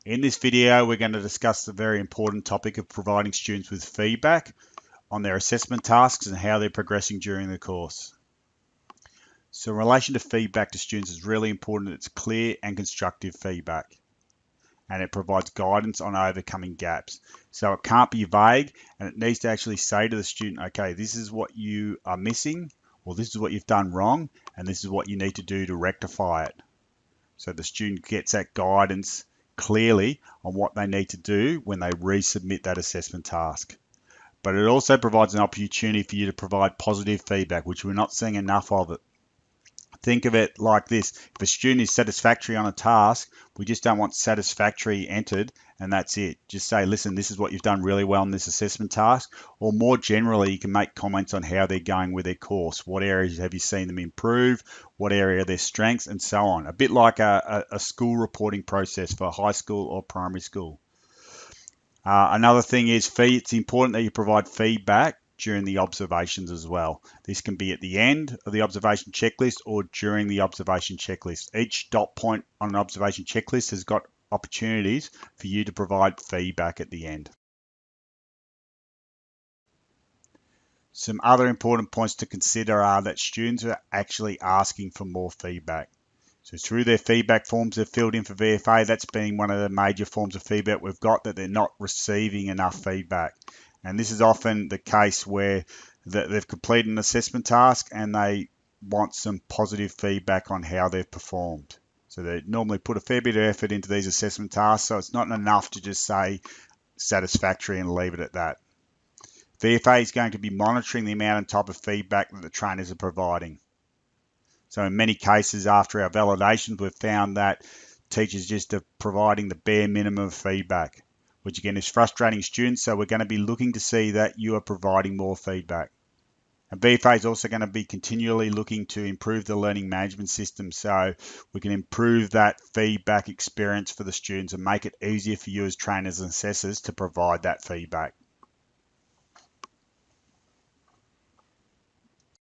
In this video, we're going to discuss the very important topic of providing students with feedback on their assessment tasks and how they're progressing during the course. So in relation to feedback to students, it's really important that it's clear and constructive feedback, and it provides guidance on overcoming gaps. So it can't be vague, and it needs to actually say to the student, okay, this is what you are missing, or this is what you've done wrong, and this is what you need to do to rectify it. So the student gets that guidance clearly on what they need to do when they resubmit that assessment task. But it also provides an opportunity for you to provide positive feedback, which we're not seeing enough of it. Think of it like this. If a student is satisfactory on a task, we just don't want satisfactory entered and that's it. Just say, listen, this is what you've done really well in this assessment task. Or more generally, you can make comments on how they're going with their course. What areas have you seen them improve? What area are their strengths? And so on. A bit like a school reporting process for high school or primary school. Another thing is it's important that you provide feedback during the observations as well. This can be at the end of the observation checklist or during the observation checklist. Each dot point on an observation checklist has got opportunities for you to provide feedback at the end. Some other important points to consider are that students are actually asking for more feedback. So through their feedback forms they've filled in for VFA, that's been one of the major forms of feedback we've got, that they're not receiving enough feedback. And this is often the case where they've completed an assessment task and they want some positive feedback on how they've performed. So they normally put a fair bit of effort into these assessment tasks, so it's not enough to just say satisfactory and leave it at that. VFA is going to be monitoring the amount and type of feedback that the trainers are providing. So in many cases, after our validations, we've found that teachers just are providing the bare minimum of feedback, which again is frustrating students. So we're going to be looking to see that you are providing more feedback. And VFA is also going to be continually looking to improve the learning management system so we can improve that feedback experience for the students and make it easier for you as trainers and assessors to provide that feedback.